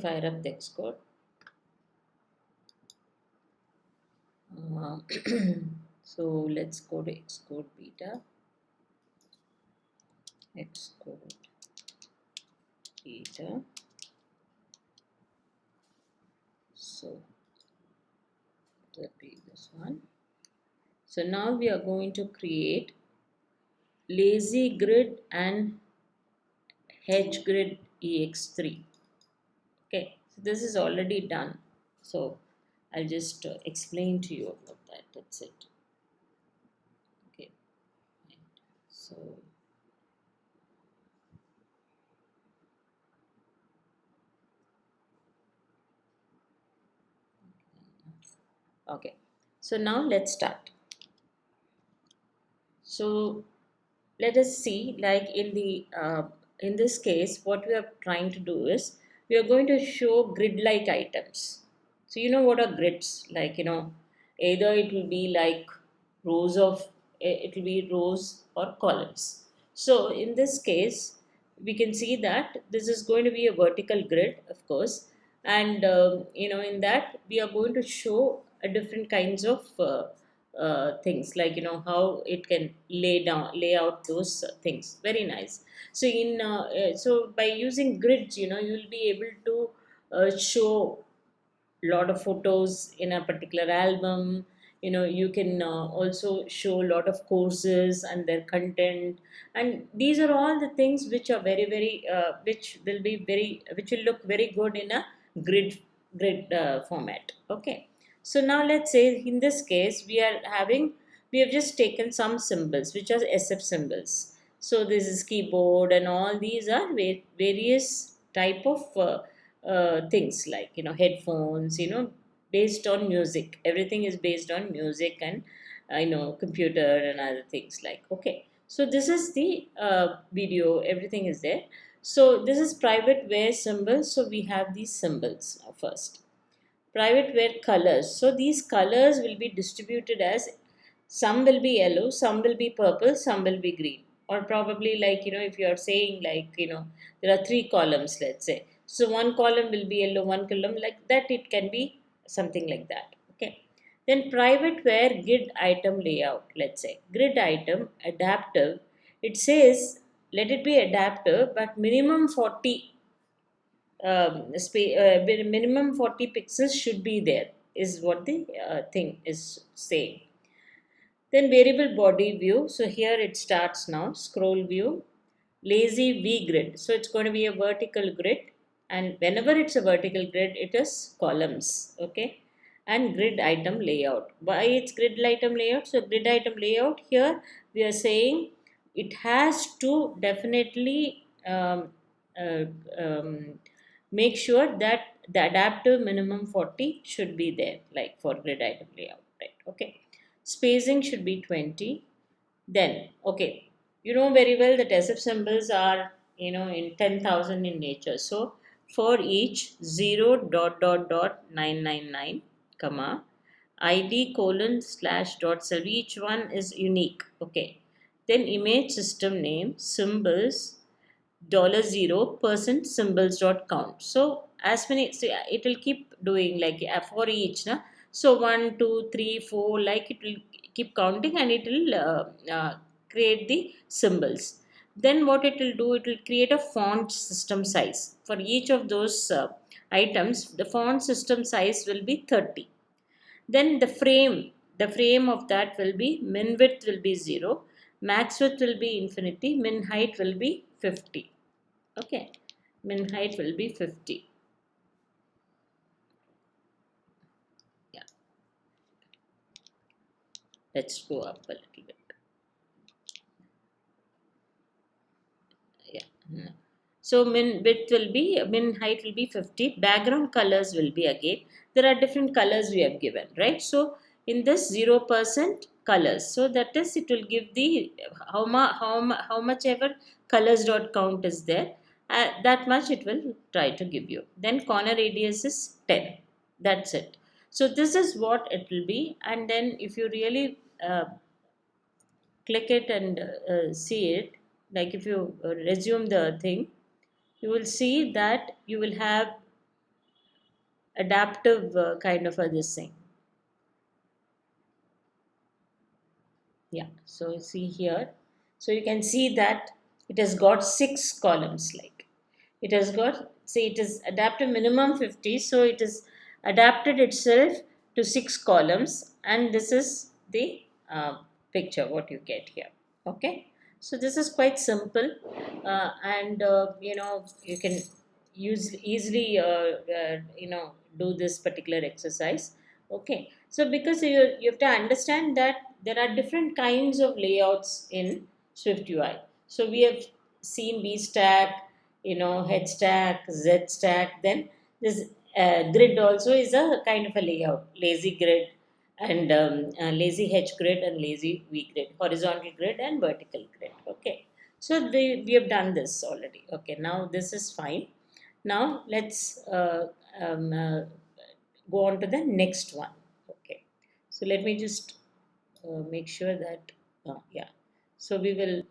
Fire up the Xcode. Uh, so let's go to Xcode beta. Xcode beta. So that be this one. So now we are going to create lazy grid and hedge grid ex3. Okay, so this is already done. So I'll just explain to you about that. That's it. Okay, so okay, so now let's start. So let us see, like in this case, what we are trying to do is we are going to show grid-like items. So you know what are grids? Like, either it will be like rows of it will be rows or columns. So in this case, we can see that this is going to be a vertical grid, of course, and in that we are going to show a different kinds of things, like how it can lay out those things. Very nice. So so by using grids, you'll be able to show lot of photos in a particular album. You can also show a lot of courses and their content, and these are all the things which are very very which will look very good in a grid format. Okay, so now let's say in this case we have just taken some symbols which are SF symbols. So this is keyboard, and all these are various type of things, like headphones, based on music. Everything is based on music, and computer and other things, like, okay. So this is the video, everything is there. So this is private where symbols. So we have these symbols now. First, private where colors. So these colors will be distributed as, some will be yellow, some will be purple, some will be green. Or probably, like, if you are saying, like, there are three columns, let's say. So one column will be yellow, one column like that. It can be something like that. Okay. Then private where grid item layout, let's say. Grid item adaptive. It says let it be adaptive, but minimum 40 minimum 40 pixels should be there, is what the thing is saying. Then variable body view. So here it starts now. Scroll view, lazy v grid. So it's going to be a vertical grid, and whenever it's a vertical grid, it is columns. Okay. And grid item layout. Why it's grid item layout? So grid item layout, here we are saying it has to definitely uh, um, make sure that the adaptive minimum 40 should be there, like for grid item layout, right? Okay. Spacing should be 20. Then, okay, you know very well that SF symbols are, in 10,000 in nature. So for each 0 dot dot dot 999 comma id colon slash dot self, each one is unique. Okay. Then image system name symbols $0 symbols dot count. So as many, so it will keep doing, like, for each na. So 1 2 3 4, like, it will keep counting, and it will create the symbols. Then what it will do, it will create a font system size for each of those items. The font system size will be 30. Then the frame of that will be, min width will be 0, max width will be infinity, min height will be 50. Okay. Min height will be 50. Yeah. Let's go up a little bit. Yeah. So min height will be 50. Background colors will be, again, there are different colors we have given, right? So in this 0% colors, so that is, it will give the how much ever colors dot count is there, that much it will try to give you. Then corner radius is 10. That's it. So this is what it will be. And then if you really click it and see it, like, if you resume the thing, you will see that you will have adaptive kind of a this thing. Yeah, so you see here, so you can see that it has got 6 columns. Like it has got, see, it is adapted minimum 50, so it is adapted itself to 6 columns, and this is the picture what you get here. Okay, so this is quite simple, and you can use easily do this particular exercise. Okay, so because you have to understand that there are different kinds of layouts in Swift UI. So we have seen V stack, H stack, Z stack. Then this grid also is a kind of a layout, lazy grid, and lazy H grid and lazy V grid, horizontal grid and vertical grid. Okay, so we have done this already. Okay, now this is fine. Now let's go on to the next one. Okay, so let me just make sure that yeah. So we will